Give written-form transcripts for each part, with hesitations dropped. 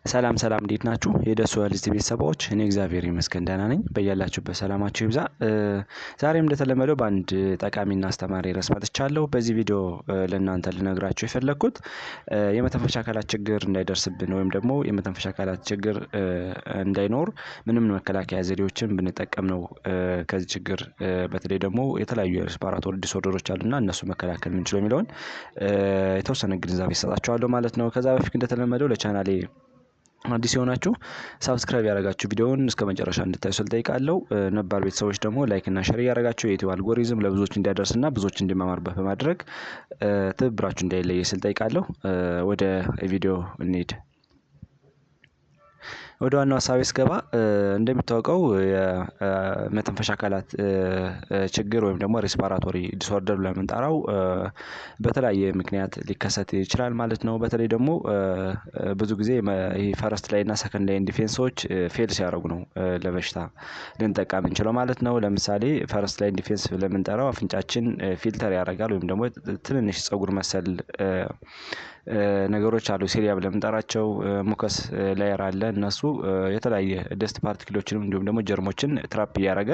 ሰላም ሰላም እንዴት ናችሁ? የደሱ ሄልዝ ቤተሰቦች እኔ እግዚአብሔር ይመስገን ደህና ነኝ። በያላችሁበት ሰላማችሁ ይብዛ። ዛሬም እንደተለመደው በአንድ ጠቃሚና አስተማሪ ርዕስ መጥቻለሁ። በዚህ ቪዲዮ ለእናንተ ልነግራችሁ የፈለኩት የመተንፈሻ አካላት ችግር እንዳይደርስብን ወይም ደግሞ የመተንፈሻ አካላት ችግር እንዳይኖር ምንም መከላከያ ዘዴዎችን ብንጠቀም ነው ከዚህ ችግር በተለይ ደግሞ የተለያዩ የሬስፓራቶሪ ዲስኦርደሮች አሉና እነሱ መከላከል የምንችለው የሚለውን የተወሰነ ግንዛቤ እሰጣችኋለሁ ማለት ነው። ከዛ በፊት እንደተለመደው ለቻናሌ አዲስ የሆናችሁ ሰብስክራይብ ያደረጋችሁ ቪዲዮውን እስከመጨረሻ እንድታዩ ስል ጠይቃለሁ። ነባር ቤተሰቦች ደግሞ ላይክ እና ሼር ያደረጋችሁ የዩቲዩብ አልጎሪዝም ለብዙዎች እንዲያደርስና ብዙዎች እንዲማማሩበት በማድረግ ትብብራችሁ እንዳይለይ ስል ጠይቃለሁ። ወደ ቪዲዮ እንሂድ። ወደ ዋናው ሀሳቤ ስገባ እንደሚታወቀው የመተንፈሻ አካላት ችግር ወይም ደግሞ ሬስፓራቶሪ ዲስኦርደር ብለን የምንጠራው በተለያየ ምክንያት ሊከሰት ይችላል ማለት ነው። በተለይ ደግሞ ብዙ ጊዜ ይሄ ፈረስት ላይ እና ሰከንድ ላይ ዲፌንሶች ፌል ሲያደርጉ ነው ለበሽታ ልንጠቃ የምንችለው ማለት ነው። ለምሳሌ ፈረስት ላይ ዲፌንስ ለምንጠራው አፍንጫችን ፊልተር ያደርጋል ወይም ደግሞ ትንንሽ ፀጉር መሰል ነገሮች አሉ ሲሊያ ብለን የምንጠራቸው ሙከስ ላየር አለ። እነሱ የተለያየ ደስት ፓርቲክሎችንም እንዲሁም ደግሞ ጀርሞችን ትራፕ እያደረገ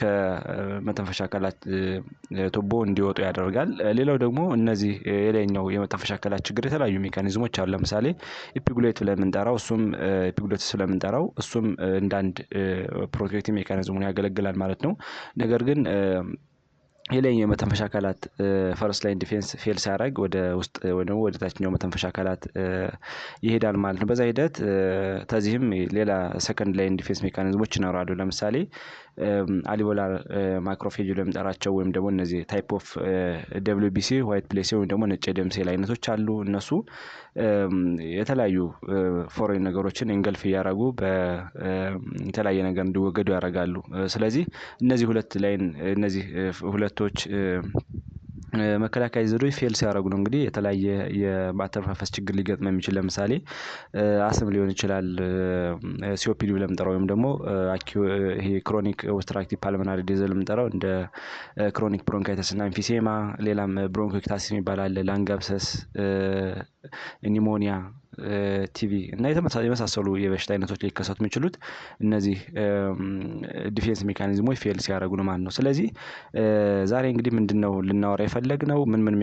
ከመተንፈሻ አካላት ቱቦ እንዲወጡ ያደርጋል። ሌላው ደግሞ እነዚህ የላይኛው የመተንፈሻ አካላት ችግር የተለያዩ ሜካኒዝሞች አሉ። ለምሳሌ ኢፒግሌት ብለን የምንጠራው ኢፒግሌትስ ብለን የምንጠራው እሱም እንደ አንድ ፕሮቴክቲቭ ሜካኒዝሙን ያገለግላል ማለት ነው። ነገር ግን የላይኛው የመተንፈሻ አካላት ፈርስት ላይን ዲፌንስ ፌል ሲያደርግ ወደ ውስጥ ወይ ደግሞ ወደ ታችኛው መተንፈሻ አካላት ይሄዳል ማለት ነው። በዛ ሂደት ከዚህም ሌላ ሰከንድ ላይን ዲፌንስ ሜካኒዝሞች ይኖራሉ። ለምሳሌ አልቬኦላር ማክሮፌጅ ለምንጠራቸው ወይም ደግሞ እነዚህ ታይፕ ኦፍ ደብሊውቢሲ ዋይት ብለድ ሴል ወይም ደግሞ ነጭ የደም ሴል አይነቶች አሉ። እነሱ የተለያዩ ፎሬን ነገሮችን ኢንገልፍ እያደረጉ በተለያየ ነገር እንዲወገዱ ያደርጋሉ። ስለዚህ እነዚህ ሁለቶች መከላከያ ዘዴዎች ፌል ሲያደርጉ ነው እንግዲህ የተለያየ የማተንፈስ ችግር ሊገጥም የሚችል ለምሳሌ አስም ሊሆን ይችላል። ሲኦፒዲ ብለን የምንጠራው ወይም ደግሞ ይሄ ክሮኒክ ኦብስትራክቲቭ ፓልሞናሪ ዲዚዝ የምንጠራው እንደ ክሮኒክ ብሮንካይተስ እና ኤምፊሴማ፣ ሌላም ብሮንኮኤክታሲስ የሚባል አለ፣ ላንግ አብሰስ፣ ኒሞኒያ፣ ቲቪ እና የመሳሰሉ የበሽታ አይነቶች ሊከሰቱ የሚችሉት እነዚህ ዲፌንስ ሜካኒዝሞች ፌል ሲያደርጉ ነው ማለት ነው። ስለዚህ ዛሬ እንግዲህ ምንድነው ልናወራ የፈለግነው ምን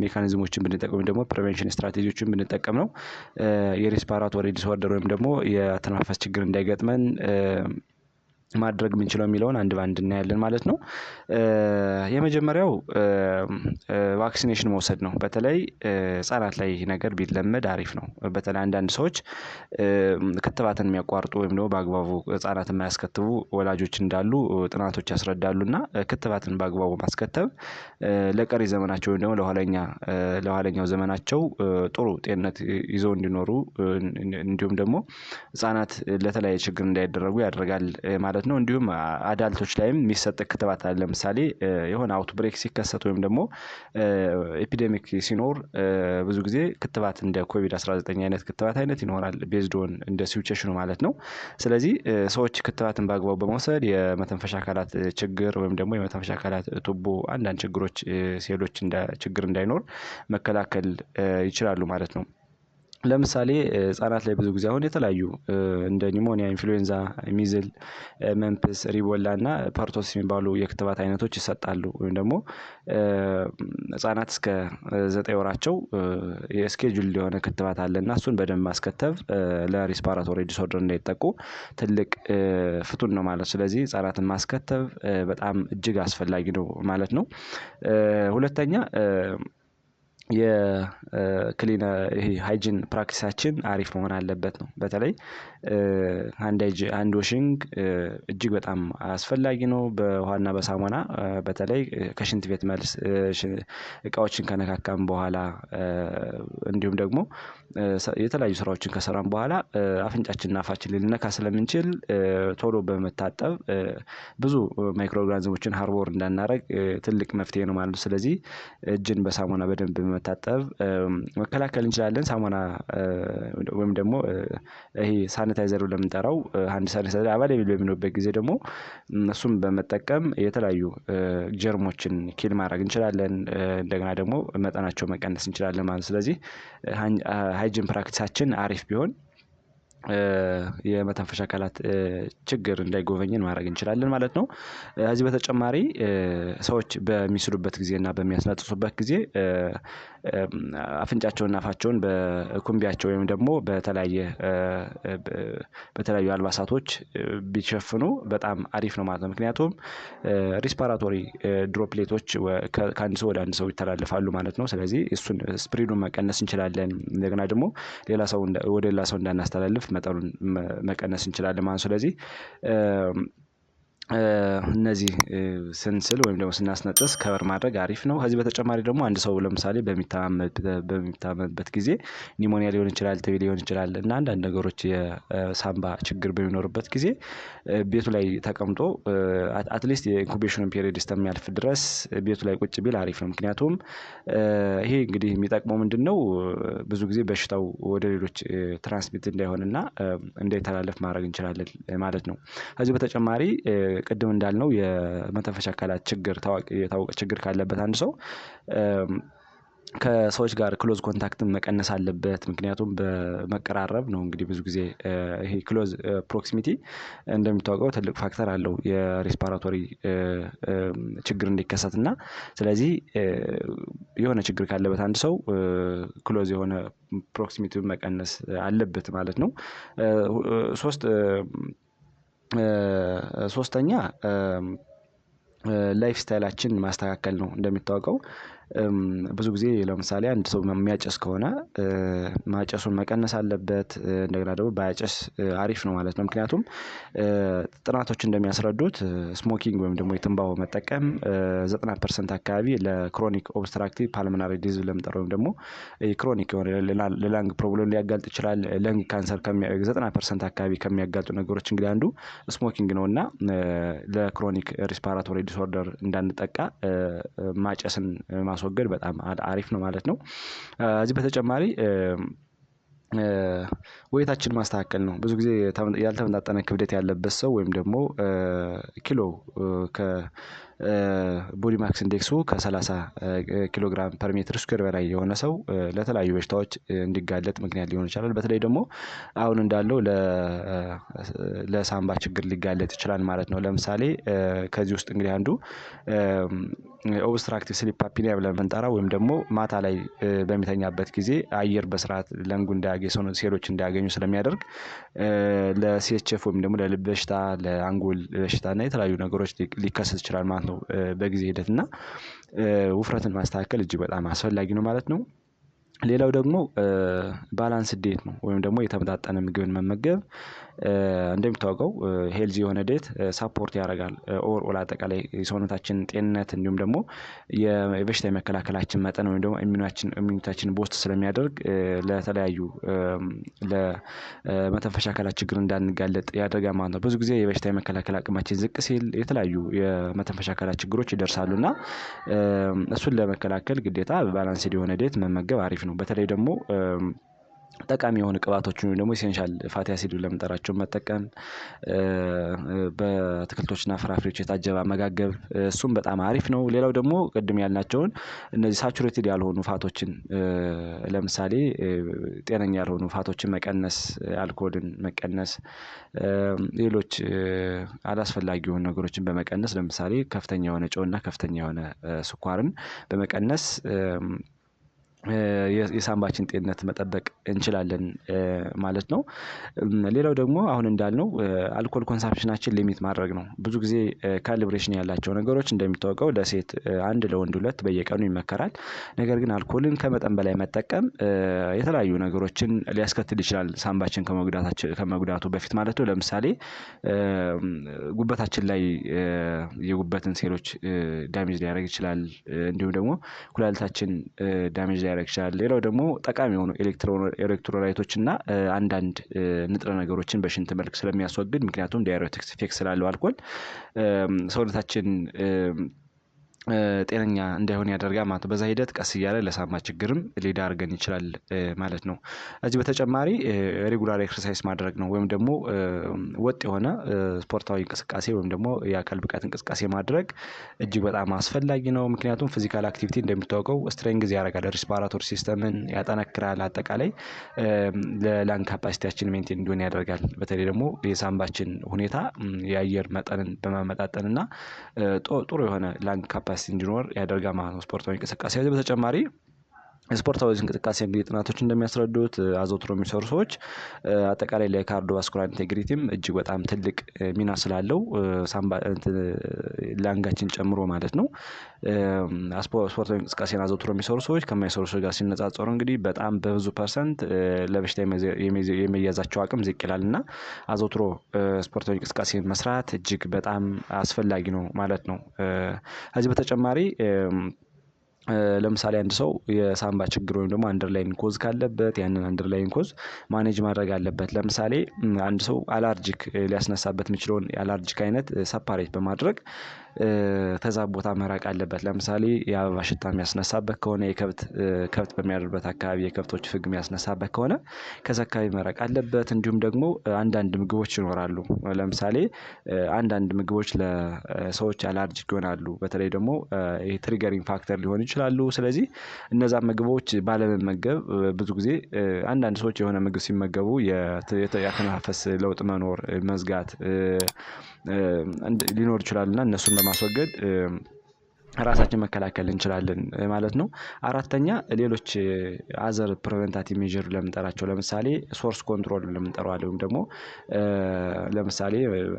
ሜካኒዝሞችን ብንጠቀም ደግሞ ፕሪቬንሽን ስትራቴጂዎችን ብንጠቀም ነው የሬስፓራቶሪ ዲስኦርደር ወይም ደግሞ የአተነፋፈስ ችግር እንዳይገጥመን ማድረግ የምንችለው የሚለውን አንድ ባንድ እናያለን ማለት ነው። የመጀመሪያው ቫክሲኔሽን መውሰድ ነው። በተለይ ህጻናት ላይ ነገር ቢለመድ አሪፍ ነው። በተለይ አንዳንድ ሰዎች ክትባትን የሚያቋርጡ ወይም ደግሞ በአግባቡ ህጻናትን የማያስከትቡ ወላጆች እንዳሉ ጥናቶች ያስረዳሉና ክትባትን በአግባቡ ማስከተብ ለቀሪ ዘመናቸው ወይም ደግሞ ለኋለኛው ዘመናቸው ጥሩ ጤንነት ይዘው እንዲኖሩ እንዲሁም ደግሞ ህጻናት ለተለያየ ችግር እንዳይደረጉ ያደርጋል ማለት ነው። እንዲሁም አዳልቶች ላይም የሚሰጥ ክትባት አለ። ለምሳሌ የሆነ አውትብሬክ ሲከሰት ወይም ደግሞ ኤፒዴሚክ ሲኖር ብዙ ጊዜ ክትባት እንደ ኮቪድ-19 አይነት ክትባት አይነት ይኖራል ቤዝድ ኦን እንደ ሲቹዌሽኑ ማለት ነው። ስለዚህ ሰዎች ክትባትን በአግባቡ በመውሰድ የመተንፈሻ አካላት ችግር ወይም ደግሞ የመተንፈሻ አካላት ቱቦ አንዳንድ ችግሮች ሴሎች ችግር እንዳይኖር መከላከል ይችላሉ ማለት ነው። ለምሳሌ ህጻናት ላይ ብዙ ጊዜ አሁን የተለያዩ እንደ ኒሞኒያ፣ ኢንፍሉዌንዛ፣ ሚዝል፣ መንፕስ፣ ሪቦላ እና ፐርቶስ የሚባሉ የክትባት አይነቶች ይሰጣሉ። ወይም ደግሞ ህጻናት እስከ 9 ወራቸው የስኬጁል የሆነ ክትባት አለ እና እሱን በደንብ ማስከተብ ለሬስፓራቶሪ ዲስኦርደር እንዳይጠቁ ትልቅ ፍቱን ነው ማለት። ስለዚህ ህጻናትን ማስከተብ በጣም እጅግ አስፈላጊ ነው ማለት ነው። ሁለተኛ ይሄ ሃይጂን ፕራክቲሳችን አሪፍ መሆን አለበት ነው። በተለይ ሃንድ ዋሺንግ እጅግ በጣም አስፈላጊ ነው። በውሃና በሳሙና በተለይ ከሽንት ቤት መልስ እቃዎችን ከነካካም በኋላ እንዲሁም ደግሞ የተለያዩ ስራዎችን ከሰራን በኋላ አፍንጫችንና አፋችን ልንነካ ስለምንችል ቶሎ በመታጠብ ብዙ ማይክሮ ኦርጋኒዝሞችን ሃርቦር እንዳናረግ ትልቅ መፍትሄ ነው ማለት ነው። ስለዚህ እጅን በሳሙና በደንብ በመታጠብ መከላከል እንችላለን። ሳሙና ወይም ደግሞ ይሄ ሳኒታይዘር ለምንጠራው ሃንድ ሳኒታይዘር አቫይላብል በሚኖርበት ጊዜ ደግሞ እሱም በመጠቀም የተለያዩ ጀርሞችን ኪል ማድረግ እንችላለን። እንደገና ደግሞ መጠናቸው መቀነስ እንችላለን ማለት ነው። ስለዚህ ሃይጂን ፕራክቲሳችን አሪፍ ቢሆን የመተንፈሻ አካላት ችግር እንዳይጎበኝን ማድረግ እንችላለን ማለት ነው። ከዚህ በተጨማሪ ሰዎች በሚስሉበት ጊዜ እና በሚያስነጥሱበት ጊዜ አፍንጫቸውንና አፋቸውን በኩምቢያቸው ወይም ደግሞ በተለያዩ አልባሳቶች ቢሸፍኑ በጣም አሪፍ ነው ማለት ነው። ምክንያቱም ሪስፓራቶሪ ድሮፕሌቶች ከአንድ ሰው ወደ አንድ ሰው ይተላለፋሉ ማለት ነው። ስለዚህ እሱን ስፕሪዱን መቀነስ እንችላለን። እንደገና ደግሞ ወደ ሌላ ሰው እንዳናስተላልፍ መጠኑን መቀነስ እንችላለን ማለት ነው። ስለዚህ እነዚህ ስንስል ወይም ደግሞ ስናስነጥስ ከቨር ማድረግ አሪፍ ነው። ከዚህ በተጨማሪ ደግሞ አንድ ሰው ለምሳሌ በሚታመምበት ጊዜ ኒሞኒያ ሊሆን ይችላል፣ ቲቢ ሊሆን ይችላል እና አንዳንድ ነገሮች የሳምባ ችግር በሚኖርበት ጊዜ ቤቱ ላይ ተቀምጦ አትሊስት የኢንኩቤሽን ፔሪድ እስከሚያልፍ ድረስ ቤቱ ላይ ቁጭ ቢል አሪፍ ነው። ምክንያቱም ይሄ እንግዲህ የሚጠቅመው ምንድነው ብዙ ጊዜ በሽታው ወደ ሌሎች ትራንስሚት እንዳይሆንና እንዳይተላለፍ ማድረግ እንችላለን ማለት ነው። ከዚህ በተጨማሪ ቅድም እንዳልነው የመተንፈሻ አካላት የታወቀ ችግር ካለበት አንድ ሰው ከሰዎች ጋር ክሎዝ ኮንታክትን መቀነስ አለበት። ምክንያቱም በመቀራረብ ነው እንግዲህ ብዙ ጊዜ ይሄ ክሎዝ ፕሮክሲሚቲ እንደሚታወቀው ትልቅ ፋክተር አለው የሬስፓራቶሪ ችግር እንዲከሰት እና ስለዚህ የሆነ ችግር ካለበት አንድ ሰው ክሎዝ የሆነ ፕሮክሲሚቲውን መቀነስ አለበት ማለት ነው። ሶስተኛ ላይፍ ስታይላችን ማስተካከል ነው። እንደሚታወቀው ብዙ ጊዜ ለምሳሌ አንድ ሰው የሚያጨስ ከሆነ ማጨሱን መቀነስ አለበት። እንደገና ደግሞ ባያጨስ አሪፍ ነው ማለት ነው። ምክንያቱም ጥናቶች እንደሚያስረዱት ስሞኪንግ ወይም ደግሞ የትንባሆ መጠቀም 90% አካባቢ ለክሮኒክ ኦብስትራክቲቭ ፓልሞናሪ ዲዚዝ ለምንጠራው ወይም ደግሞ ክሮኒክ የሆነ ለላንግ ፕሮብሌም ሊያጋልጥ ይችላል። ለንግ ካንሰር 90% አካባቢ ከሚያጋልጡ ነገሮች እንግዲህ አንዱ ስሞኪንግ ነው እና ለክሮኒክ ሪስፓራቶሪ ዲስኦርደር እንዳንጠቃ ማጨስን ማስወገድ በጣም አሪፍ ነው ማለት ነው። ከዚህ በተጨማሪ ወይታችን ማስተካከል ነው። ብዙ ጊዜ ያልተመጣጠነ ክብደት ያለበት ሰው ወይም ደግሞ ኪሎ ቦዲ ማክስ ኢንዴክሱ ከ30 ኪሎ ግራም ፐር ሜትር ስኩዌር በላይ የሆነ ሰው ለተለያዩ በሽታዎች እንዲጋለጥ ምክንያት ሊሆን ይችላል። በተለይ ደግሞ አሁን እንዳለው ለሳምባ ችግር ሊጋለጥ ይችላል ማለት ነው። ለምሳሌ ከዚህ ውስጥ እንግዲህ አንዱ ኦብስትራክቲቭ ስሊፕ አፒኒያ ብለን የምንጠራው ወይም ደግሞ ማታ ላይ በሚተኛበት ጊዜ አየር በስርዓት ለንጉ እንዳያገኝ ሰው ሴሎች እንዳያገኙ ስለሚያደርግ ለሲኤችኤፍ ወይም ደግሞ ለልብ በሽታ፣ ለአንጎል በሽታ እና የተለያዩ ነገሮች ሊከሰት ይችላል ማለት ነው በጊዜ ሂደት እና ውፍረትን ማስተካከል እጅግ በጣም አስፈላጊ ነው ማለት ነው። ሌላው ደግሞ ባላንስ ዲየት ነው ወይም ደግሞ የተመጣጠነ ምግብን መመገብ። እንደሚታወቀው ሄልዚ የሆነ ዲየት ሳፖርት ያደርጋል ኦቨርኦል አጠቃላይ የሰውነታችን ጤንነት እንዲሁም ደግሞ የበሽታ የመከላከላችን መጠን ወይም ደግሞ ኢሚዩኒቲያችን ቦስት ስለሚያደርግ ለተለያዩ ለመተንፈሻ አካላት ችግር እንዳንጋለጥ ያደርጋል ማለት ነው። ብዙ ጊዜ የበሽታ የመከላከል አቅማችን ዝቅ ሲል የተለያዩ የመተንፈሻ አካላት ችግሮች ይደርሳሉ እና እሱን ለመከላከል ግዴታ ባላንስድ የሆነ ዲየት መመገብ አሪፍ ነው። በተለይ ደግሞ ጠቃሚ የሆኑ ቅባቶችን ወይም ደግሞ ኢሴንሻል ፋቲ አሲድ ለምንጠራቸው መጠቀም፣ በአትክልቶችና ፍራፍሬዎች የታጀበ አመጋገብ እሱም በጣም አሪፍ ነው። ሌላው ደግሞ ቅድም ያልናቸውን እነዚህ ሳቹሬትድ ያልሆኑ ፋቶችን ለምሳሌ ጤነኛ ያልሆኑ ፋቶችን መቀነስ፣ አልኮልን መቀነስ፣ ሌሎች አላስፈላጊ የሆኑ ነገሮችን በመቀነስ ለምሳሌ ከፍተኛ የሆነ ጨውና ከፍተኛ የሆነ ስኳርን በመቀነስ የሳምባችን ጤንነት መጠበቅ እንችላለን ማለት ነው። ሌላው ደግሞ አሁን እንዳልነው አልኮል ኮንሳምፕሽናችን ሊሚት ማድረግ ነው። ብዙ ጊዜ ካሊብሬሽን ያላቸው ነገሮች እንደሚታወቀው ለሴት 1 ለወንድ 2 በየቀኑ ይመከራል። ነገር ግን አልኮልን ከመጠን በላይ መጠቀም የተለያዩ ነገሮችን ሊያስከትል ይችላል ሳምባችን ከመጉዳቱ በፊት ማለት ነው። ለምሳሌ ጉበታችን ላይ የጉበትን ሴሎች ዳሜጅ ሊያደርግ ይችላል። እንዲሁም ደግሞ ኩላሊታችን ዳሜጅ ሊያደርግ ይችላል። ሌላው ደግሞ ጠቃሚ የሆኑ ኤሌክትሮላይቶች እና አንዳንድ ንጥረ ነገሮችን በሽንት መልክ ስለሚያስወግድ ምክንያቱም ዳይዩሬቲክስ ኢፌክት ስላለው አልኮል ሰውነታችን ጤነኛ እንዳይሆን ያደርጋል ማለት ነው። በዛ ሂደት ቀስ እያለ ለሳንባ ችግርም ሊዳርገን ይችላል ማለት ነው። ከዚህ በተጨማሪ ሬጉላር ኤክሰርሳይዝ ማድረግ ነው ወይም ደግሞ ወጥ የሆነ ስፖርታዊ እንቅስቃሴ ወይም ደግሞ የአካል ብቃት እንቅስቃሴ ማድረግ እጅግ በጣም አስፈላጊ ነው። ምክንያቱም ፊዚካል አክቲቪቲ እንደሚታወቀው ስትሬንግዝ ያደርጋል፣ ሪስፓራቶሪ ሲስተምን ያጠነክራል፣ አጠቃላይ ለላንግ ካፓሲቲያችን ሜንቴን እንዲሆን ያደርጋል። በተለይ ደግሞ የሳንባችን ሁኔታ የአየር መጠንን በማመጣጠንና ጥሩ የሆነ ላንግ ካፓሲቲ እንዲኖር ያደርጋል ማለት ነው ስፖርታዊ እንቅስቃሴ። ከዚህ በተጨማሪ ስፖርታዊ እንቅስቃሴ እንግዲህ ጥናቶች እንደሚያስረዱት አዘውትሮ የሚሰሩ ሰዎች አጠቃላይ ለካርዲዮቫስኩላር ኢንቴግሪቲም እጅግ በጣም ትልቅ ሚና ስላለው ሳምባ ላንጋችን ጨምሮ ማለት ነው። ስፖርታዊ እንቅስቃሴን አዘውትሮ የሚሰሩ ሰዎች ከማይሰሩ ሰዎች ጋር ሲነጻጸሩ እንግዲህ በጣም በብዙ ፐርሰንት ለበሽታ የመያዛቸው አቅም ዝቅ ይላል እና አዘውትሮ ስፖርታዊ እንቅስቃሴን መስራት እጅግ በጣም አስፈላጊ ነው ማለት ነው። ከዚህ በተጨማሪ ለምሳሌ አንድ ሰው የሳንባ ችግር ወይም ደግሞ አንደርላይን ኮዝ ካለበት ያንን አንደርላይን ኮዝ ማኔጅ ማድረግ አለበት። ለምሳሌ አንድ ሰው አላርጂክ ሊያስነሳበት የሚችለውን የአላርጂክ አይነት ሰፓሬት በማድረግ ከዛ ቦታ መራቅ አለበት። ለምሳሌ የአበባ ሽታ የሚያስነሳበት ከሆነ ከብት በሚያድርበት አካባቢ የከብቶች ፍግ የሚያስነሳበት ከሆነ ከዛ አካባቢ መራቅ አለበት። እንዲሁም ደግሞ አንዳንድ ምግቦች ይኖራሉ። ለምሳሌ አንዳንድ ምግቦች ለሰዎች አላርጂክ ይሆናሉ። በተለይ ደግሞ ትሪገሪንግ ፋክተር ሊሆኑ ይችላሉ። ስለዚህ እነዛ ምግቦች ባለመመገብ ብዙ ጊዜ አንዳንድ ሰዎች የሆነ ምግብ ሲመገቡ የአተነፋፈስ ለውጥ መኖር፣ መዝጋት ሊኖር ይችላል እና እነሱን በማስወገድ ራሳችን መከላከል እንችላለን ማለት ነው። አራተኛ ሌሎች አዘር ፕሪቨንታቲቭ ሜዠር ለምንጠራቸው ለምሳሌ ሶርስ ኮንትሮል ለምንጠራው ወይም ደግሞ ለምሳሌ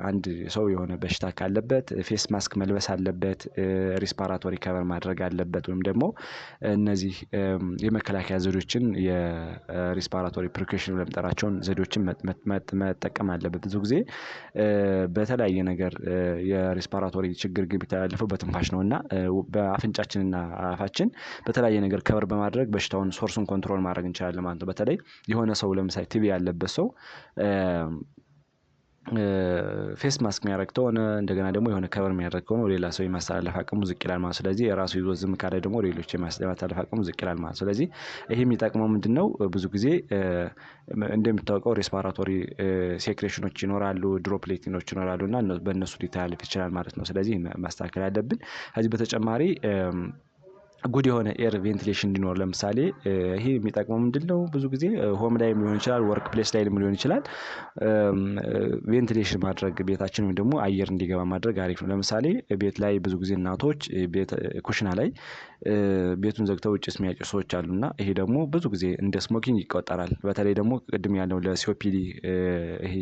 አንድ ሰው የሆነ በሽታ ካለበት ፌስ ማስክ መልበስ አለበት፣ ሪስፓራቶሪ ከቨር ማድረግ አለበት ወይም ደግሞ እነዚህ የመከላከያ ዘዴዎችን የሪስፓራቶሪ ፕሪኮሽን ለምንጠራቸውን ዘዴዎችን መጠቀም አለበት። ብዙ ጊዜ በተለያየ ነገር የሪስፓራቶሪ ችግር የሚተላለፈው በትንፋሽ ነውና በአፍንጫችንና አፋችን በተለያየ ነገር ከቨር በማድረግ በሽታውን ሶርሱን ኮንትሮል ማድረግ እንችላለን ማለት ነው። በተለይ የሆነ ሰው ለምሳሌ ቲቢ ያለበት ሰው ፌስ ማስክ የሚያደርግ ከሆነ እንደገና ደግሞ የሆነ ከቨር የሚያደርግ ከሆነ ሌላ ሰው የማስተላለፍ አቅሙ ዝቅ ይላል ማለት ነው። ስለዚህ የራሱ ይዞ ዝም ካለ ደግሞ ሌሎች የማስተላለፍ አቅሙ ዝቅ ይላል ማለት ነው። ስለዚህ ይሄ የሚጠቅመው ምንድነው? ብዙ ጊዜ እንደሚታወቀው ሬስፓራቶሪ ሴክሬሽኖች ይኖራሉ፣ ድሮፕሌቲኖች ይኖራሉ እና በእነሱ ሊተላለፍ ይችላል ማለት ነው። ስለዚህ ማስተካከል ያለብን ከዚህ በተጨማሪ ጉድ የሆነ ኤር ቬንቲሌሽን እንዲኖር ለምሳሌ ይሄ የሚጠቅመው ምንድነው? ብዙ ጊዜ ሆም ላይም ሊሆን ይችላል፣ ወርክ ፕሌስ ላይም ሊሆን ይችላል። ቬንቲሌሽን ማድረግ ቤታችን ወይም ደግሞ አየር እንዲገባ ማድረግ አሪፍ ነው። ለምሳሌ ቤት ላይ ብዙ ጊዜ እናቶች ኩሽና ላይ ቤቱን ዘግተው ውጭ የሚያጨሱ ሰዎች አሉና ይሄ ደግሞ ብዙ ጊዜ እንደ ስሞኪንግ ይቆጠራል። በተለይ ደግሞ ቅድም ያለው ለሲኦፒዲ ይሄ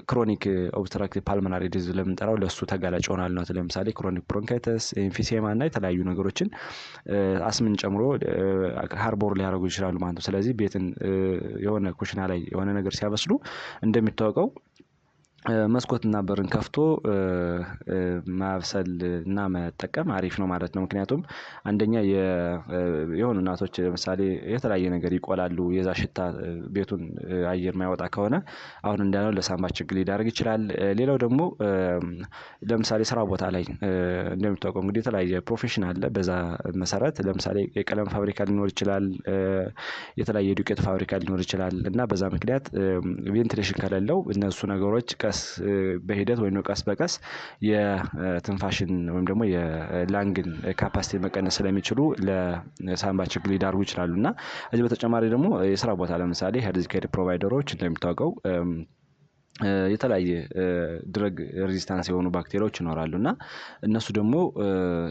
ክሮኒክ ኦብስትራክቲቭ ፓልሞናሪ ዲዚዝ ለምንጠራው ለሱ ተጋላጭ ይሆናል ነው። ለምሳሌ ክሮኒክ ብሮንካይተስ፣ ኤምፊሴማ እና የተለያዩ ነገሮችን አስምን ጨምሮ ሃርቦር ሊያደርጉ ይችላሉ ማለት ነው። ስለዚህ ቤትን የሆነ ኩሽና ላይ የሆነ ነገር ሲያበስሉ እንደሚታወቀው መስኮትና በርን ከፍቶ ማብሰል እና መጠቀም አሪፍ ነው ማለት ነው። ምክንያቱም አንደኛ የሆኑ እናቶች ለምሳሌ የተለያየ ነገር ይቆላሉ። የዛ ሽታ ቤቱን አየር የማይወጣ ከሆነ አሁን እንዳለው ለሳንባ ችግር ሊዳርግ ይችላል። ሌላው ደግሞ ለምሳሌ ስራ ቦታ ላይ እንደሚታወቀው እንግዲህ የተለያየ ፕሮፌሽን አለ። በዛ መሰረት ለምሳሌ የቀለም ፋብሪካ ሊኖር ይችላል፣ የተለያየ ዱቄት ፋብሪካ ሊኖር ይችላል እና በዛ ምክንያት ቬንቲሌሽን ከሌለው እነሱ ነገሮች በሂደት ወይም ቀስ በቀስ የትንፋሽን ወይም ደግሞ የላንግን ካፓሲቲ መቀነስ ስለሚችሉ ለሳንባ ችግር ሊዳርጉ ይችላሉ እና ከዚህ በተጨማሪ ደግሞ የስራ ቦታ ለምሳሌ ሄልዝ ኬር ፕሮቫይደሮች እንደሚታወቀው የተለያየ ድረግ ሬዚስታንስ የሆኑ ባክቴሪያዎች ይኖራሉ እና እነሱ ደግሞ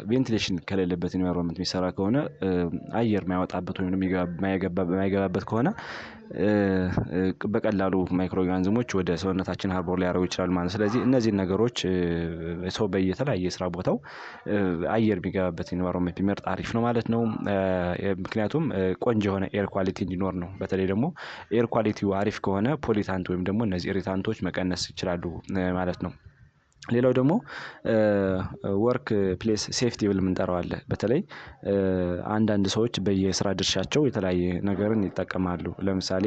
ቬንቲሌሽን ከሌለበት ኢንቫይሮንመንት የሚሰራ ከሆነ አየር የማይወጣበት ወይም የማይገባበት ከሆነ በቀላሉ ማይክሮ ኦርጋኒዝሞች ወደ ሰውነታችን ሃርቦር ሊያደርጉ ይችላሉ ማለት ነው። ስለዚህ እነዚህን ነገሮች ሰው በየተለያየ ስራ ቦታው አየር የሚገባበት ኢንቫይሮንመንት ቢመርጥ አሪፍ ነው ማለት ነው። ምክንያቱም ቆንጆ የሆነ ኤር ኳሊቲ እንዲኖር ነው። በተለይ ደግሞ ኤር ኳሊቲው አሪፍ ከሆነ ፖሊታንት ወይም ደግሞ እነዚህ ኢሪታንቶች መቀነስ ይችላሉ ማለት ነው። ሌላው ደግሞ ወርክ ፕሌስ ሴፍቲ ብል የምንጠራው አለ። በተለይ አንዳንድ ሰዎች በየስራ ድርሻቸው የተለያየ ነገርን ይጠቀማሉ። ለምሳሌ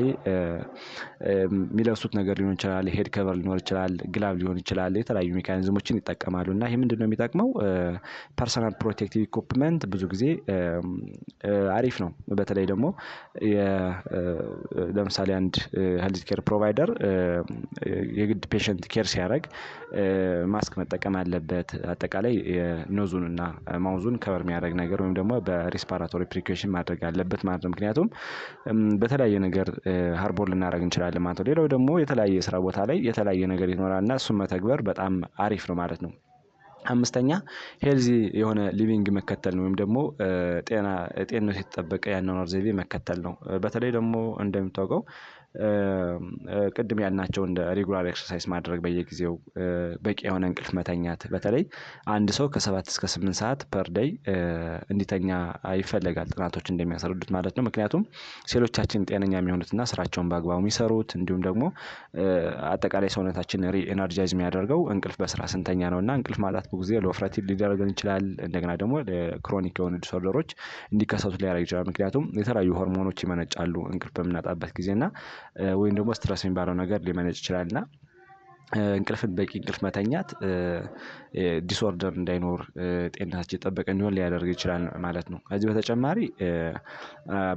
የሚለብሱት ነገር ሊሆን ይችላል፣ ሄድ ከቨር ሊኖር ይችላል፣ ግላብ ሊሆን ይችላል፣ የተለያዩ ሜካኒዝሞችን ይጠቀማሉ እና ይሄ ምንድነው የሚጠቅመው? ፐርሰናል ፕሮቴክቲቭ ኢኩፕመንት ብዙ ጊዜ አሪፍ ነው። በተለይ ደግሞ ለምሳሌ አንድ ሄልዝ ኬር ፕሮቫይደር የግድ ፔሸንት ኬር ሲያደርግ ማስክ መጠቀም አለበት። አጠቃላይ ኖዙን እና ማውዙን ከቨር የሚያደርግ ነገር ወይም ደግሞ በሪስፓራቶሪ ፕሪኮሽን ማድረግ አለበት ማለት ነው። ምክንያቱም በተለያየ ነገር ሃርቦር ልናደርግ እንችላለን ማለት ነው። ሌላው ደግሞ የተለያየ ስራ ቦታ ላይ የተለያየ ነገር ይኖራል እና እሱን መተግበር በጣም አሪፍ ነው ማለት ነው። አምስተኛ ሄልዚ የሆነ ሊቪንግ መከተል ነው ወይም ደግሞ ጤንነቱ የተጠበቀ የአኗኗር ዘይቤ መከተል ነው። በተለይ ደግሞ እንደሚታወቀው ቅድም ያልናቸው እንደ ሬጉላር ኤክሰርሳይዝ ማድረግ በየጊዜው በቂ የሆነ እንቅልፍ መተኛት በተለይ አንድ ሰው ከ7 እስከ 8 ሰዓት ፐር ዴይ እንዲተኛ ይፈለጋል ጥናቶች እንደሚያስረዱት ማለት ነው። ምክንያቱም ሴሎቻችን ጤነኛ የሚሆኑትና ስራቸውን በአግባቡ የሚሰሩት እንዲሁም ደግሞ አጠቃላይ ሰውነታችን ኤነርጃይዝ የሚያደርገው እንቅልፍ በስራ ስንተኛ ነው እና እንቅልፍ ማጣት ብዙ ጊዜ ለውፍረት ሊዳረገን ይችላል። እንደገና ደግሞ ለክሮኒክ የሆኑ ዲስኦርደሮች እንዲከሰቱ ሊያደርግ ይችላል። ምክንያቱም የተለያዩ ሆርሞኖች ይመነጫሉ እንቅልፍ በምናጣበት ጊዜ እና ወይም ደግሞ ስትረስ የሚባለው ነገር ሊመነጭ ይችላል እና እንቅልፍን በቂ እንቅልፍ መተኛት ዲስኦርደር እንዳይኖር ጤንነታችን የጠበቀ እንዲሆን ሊያደርግ ይችላል ማለት ነው። ከዚህ በተጨማሪ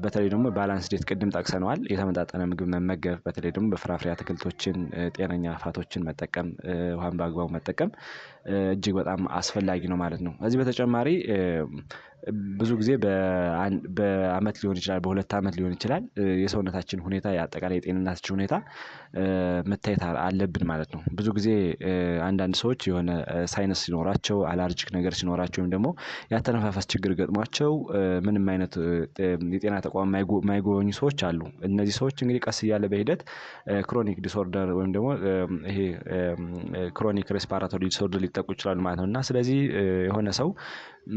በተለይ ደግሞ ባላንስ ዴት ቅድም ጠቅሰነዋል። የተመጣጠነ ምግብ መመገብ በተለይ ደግሞ በፍራፍሬ አትክልቶችን ጤነኛ ፋቶችን መጠቀም ውሃን በአግባቡ መጠቀም እጅግ በጣም አስፈላጊ ነው ማለት ነው። ከዚህ በተጨማሪ ብዙ ጊዜ በአመት ሊሆን ይችላል፣ በ2 አመት ሊሆን ይችላል የሰውነታችን ሁኔታ የአጠቃላይ የጤንነታችን ሁኔታ መታየት አለብን ማለት ነው። ብዙ ጊዜ አንዳንድ ሰዎች የሆነ ሳይነስ ሲኖራቸው፣ አላርጂክ ነገር ሲኖራቸው ወይም ደግሞ ያተነፋፈስ ችግር ገጥሟቸው ምንም አይነት የጤና ተቋም የማይጎበኙ ሰዎች አሉ። እነዚህ ሰዎች እንግዲህ ቀስ እያለ በሂደት ክሮኒክ ዲስኦርደር ወይም ደግሞ ይሄ ክሮኒክ ሬስፓራቶሪ ዲስኦርደር ሊጠቁ ይችላሉ ማለት ነው እና ስለዚህ የሆነ ሰው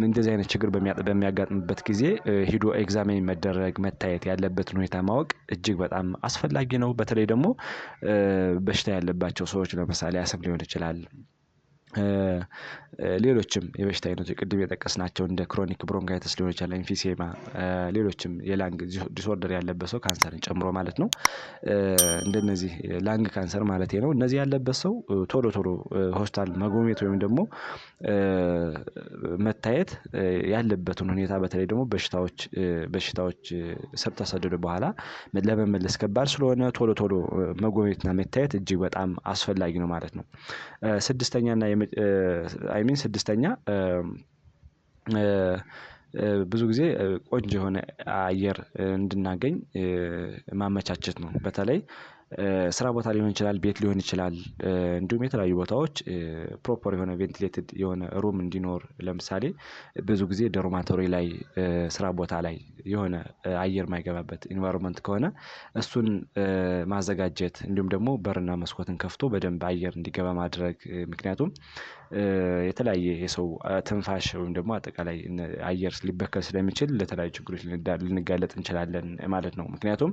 እንደዚህ አይነት ችግር በሚያጋጥምበት ጊዜ ሂዶ ኤግዛሚን መደረግ መታየት ያለበትን ሁኔታ ማወቅ እጅግ በጣም አስፈላጊ ነው። በተለይ ደግሞ በሽታ ያለባቸው ሰዎች ለምሳሌ አስም ሊሆን ይችላል፣ ሌሎችም የበሽታ አይነቶች ቅድም የጠቀስናቸው እንደ ክሮኒክ ብሮንካይተስ ሊሆን ይችላል፣ ኤምፊሴማ፣ ሌሎችም የላንግ ዲስኦርደር ያለበት ሰው ካንሰርን ጨምሮ ማለት ነው። እንደነዚህ ላንግ ካንሰር ማለቴ ነው። እነዚህ ያለበት ሰው ቶሎ ሆስፒታል መጎብኘት ወይም ደግሞ መታየት ያለበትን ሁኔታ በተለይ ደግሞ በሽታዎች ስር ከሰደዱ በኋላ ለመመለስ ከባድ ስለሆነ ቶሎ መጎብኘትና መታየት እጅግ በጣም አስፈላጊ ነው ማለት ነው። ስድስተኛ ብዙ ጊዜ ቆንጆ የሆነ አየር እንድናገኝ ማመቻቸት ነው። በተለይ ስራ ቦታ ሊሆን ይችላል፣ ቤት ሊሆን ይችላል፣ እንዲሁም የተለያዩ ቦታዎች ፕሮፐር የሆነ ቬንቲሌትድ የሆነ ሩም እንዲኖር ለምሳሌ ብዙ ጊዜ ዶርማቶሪ ላይ ስራ ቦታ ላይ የሆነ አየር የማይገባበት ኢንቫይሮመንት ከሆነ እሱን ማዘጋጀት እንዲሁም ደግሞ በርና መስኮትን ከፍቶ በደንብ አየር እንዲገባ ማድረግ። ምክንያቱም የተለያየ የሰው ትንፋሽ ወይም ደግሞ አጠቃላይ አየር ሊበከል ስለሚችል ለተለያዩ ችግሮች ልንጋለጥ እንችላለን ማለት ነው። ምክንያቱም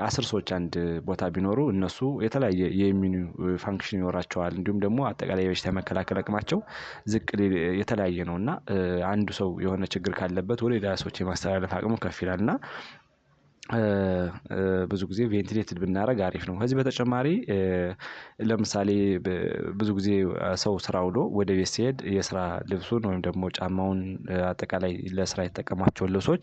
10 ሰዎች አንድ ቦታ ቢኖሩ እነሱ የተለያየ የኢሚኒ ፋንክሽን ይኖራቸዋል። እንዲሁም ደግሞ አጠቃላይ የበሽታ የመከላከል አቅማቸው የተለያየ ነው እና አንዱ ሰው የሆነ ችግር ካለበት ወደ ሌላ ሰዎች የማስተላለፍ አቅሙ ከፍ ይላል እና ብዙ ጊዜ ቬንቲሌትድ ብናደርግ አሪፍ ነው። ከዚህ በተጨማሪ ለምሳሌ ብዙ ጊዜ ሰው ስራ ውሎ ወደ ቤት ሲሄድ የስራ ልብሱን ወይም ደግሞ ጫማውን አጠቃላይ ለስራ የተጠቀማቸውን ልብሶች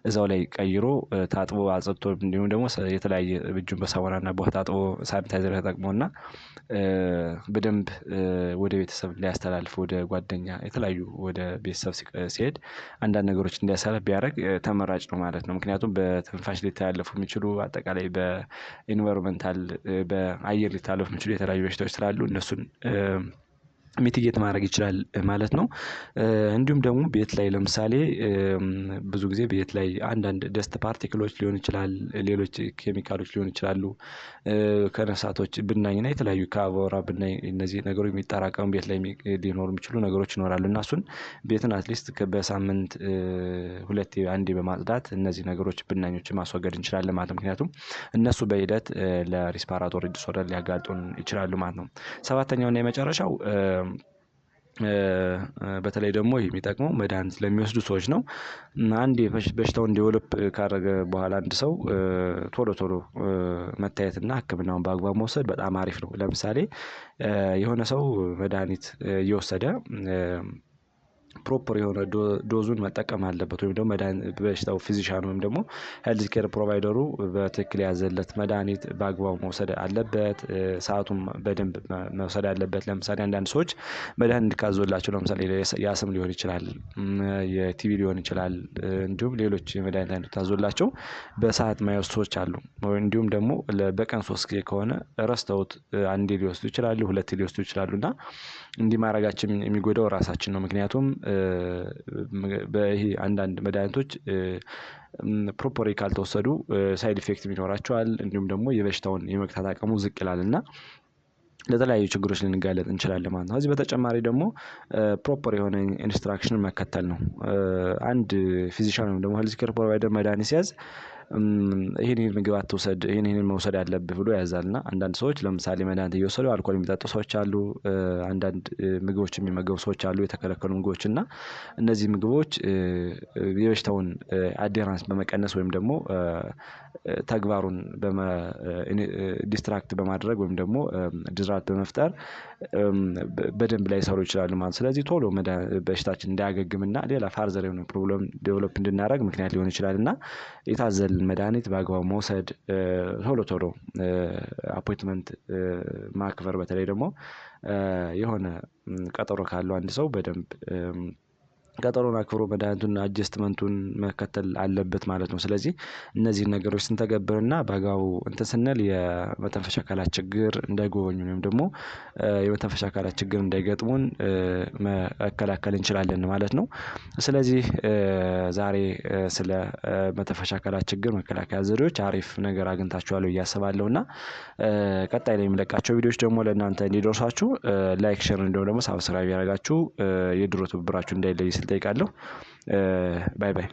እዛው ላይ ቀይሮ ታጥቦ አጽድቶ እንዲሁም ደግሞ የተለያየ እጁን በሳሙናና በውሃ ታጥቦ ሳኒታይዘር ተጠቅሞና በደንብ ወደ ቤተሰብ ሊያስተላልፍ ወደ ጓደኛ የተለያዩ ወደ ቤተሰብ ሲሄድ አንዳንድ ነገሮች እንዲያሳልፍ ቢያደርግ ተመራጭ ነው ማለት ነው። ምክንያቱም በትንፋሽ ሊተላለፉ የሚችሉ አጠቃላይ በኢንቫይሮመንታል በአየር ሊተላለፉ የሚችሉ የተለያዩ በሽታዎች ስላሉ እነሱን ሚቲጌት ማድረግ ይችላል ማለት ነው። እንዲሁም ደግሞ ቤት ላይ ለምሳሌ ብዙ ጊዜ ቤት ላይ አንዳንድ ደስት ፓርቲክሎች ሊሆን ይችላል፣ ሌሎች ኬሚካሎች ሊሆኑ ይችላሉ፣ ከነፍሳቶች ብናኝና የተለያዩ ከአቧራ ብናኝ እነዚህ ነገሮች የሚጠራቀሙ ቤት ላይ ሊኖሩ የሚችሉ ነገሮች ይኖራሉ እና እሱን ቤትን አትሊስት በሳምንት ሁለቴ አንዴ በማጽዳት እነዚህ ነገሮች ብናኞችን ማስወገድ እንችላለን ማለት ነው። ምክንያቱም እነሱ በሂደት ለሪስፓራቶሪ ዲስኦርደር ሊያጋልጡን ይችላሉ ማለት ነው። ሰባተኛው እና የመጨረሻው በተለይ ደግሞ የሚጠቅመው መድኃኒት ለሚወስዱ ሰዎች ነው። አንዴ በሽታውን ዴቨሎፕ ካደረገ በኋላ አንድ ሰው ቶሎ ቶሎ መታየትና ሕክምናውን በአግባቡ መውሰድ በጣም አሪፍ ነው። ለምሳሌ የሆነ ሰው መድኃኒት እየወሰደ ፕሮፐር የሆነ ዶዙን መጠቀም አለበት። ወይም ደግሞ በሽታው ፊዚሻን ወይም ደግሞ ሄልዝ ኬር ፕሮቫይደሩ በትክክል ያዘለት መድኃኒት በአግባቡ መውሰድ አለበት። ሰአቱን በደንብ መውሰድ አለበት። ለምሳሌ አንዳንድ ሰዎች መድኃኒት ካዞላቸው ለምሳሌ የአስም ሊሆን ይችላል፣ የቲቪ ሊሆን ይችላል፣ እንዲሁም ሌሎች የመድኃኒት አይነት ታዞላቸው በሰዓት የማይወስዱ ሰዎች አሉ። እንዲሁም ደግሞ በቀን 3 ጊዜ ከሆነ ረስተውት አንዴ ሊወስዱ ይችላሉ፣ ሁለቴ ሊወስዱ ይችላሉ እና እንዲህ ማድረጋችን የሚጎዳው ራሳችን ነው። ምክንያቱም በይሄ አንዳንድ መድኃኒቶች ፕሮፐርሊ ካልተወሰዱ ሳይድ ኢፌክት ይኖራቸዋል። እንዲሁም ደግሞ የበሽታውን የመግታት አቅሙ ዝቅ ይላል እና ለተለያዩ ችግሮች ልንጋለጥ እንችላለን ማለት ነው። ከዚህ በተጨማሪ ደግሞ ፕሮፐር የሆነ ኢንስትራክሽን መከተል ነው። አንድ ፊዚሻን ወይም ደግሞ ሄልዝ ኬር ፕሮቫይደር መድኃኒት ሲያዝ ይሄን ምግብ አትውሰድ፣ ይሄን መውሰድ አለብህ ብሎ ያዛልና አንዳንድ ሰዎች ለምሳሌ መድኃኒት እየወሰዱ አልኮል የሚጠጡ ሰዎች አሉ። አንዳንድ ምግቦች የሚመገቡ ሰዎች አሉ፣ የተከለከሉ ምግቦች እና እነዚህ ምግቦች የበሽታውን አዴራንስ በመቀነስ ወይም ደግሞ ተግባሩን ዲስትራክት በማድረግ ወይም ደግሞ ዲስራፕት በመፍጠር በደንብ ላይሰሩ ይችላሉ ማለት ነው። ስለዚህ ቶሎ በሽታችን እንዳያገግምና ሌላ ፋርዘር የሆነ ፕሮብለም ዴቨሎፕ እንድናደርግ ምክንያት ሊሆን ይችላል እና የታዘልን መድኃኒት በአግባቡ መውሰድ፣ ቶሎ ቶሎ አፖይንትመንት ማክበር፣ በተለይ ደግሞ የሆነ ቀጠሮ ካለው አንድ ሰው በደንብ ቀጠሮን አክብሮ መድኃኒቱን አጀስትመንቱን መከተል አለበት ማለት ነው። ስለዚህ እነዚህን ነገሮች ስንተገብርና በአግባቡ እንትን ስንል የመተንፈሻ አካላት ችግር እንዳይጎበኙን ወይም ደግሞ የመተንፈሻ አካላት ችግር እንዳይገጥሙን መከላከል እንችላለን ማለት ነው። ስለዚህ ዛሬ ስለ መተንፈሻ አካላት ችግር መከላከያ ዘዴዎች አሪፍ ነገር አግኝታችኋል ብዬ አስባለሁ እና ቀጣይ ላይ የምለቃቸው ቪዲዮዎች ደግሞ ለእናንተ እንዲደርሷችሁ ላይክ፣ ሼር እንዲሁም ደግሞ ሳብስክራይብ ያደረጋችሁ የድሮ ትብብራችሁ እንዳይለይ ስል ጠይቃለሁ። ባይ ባይ።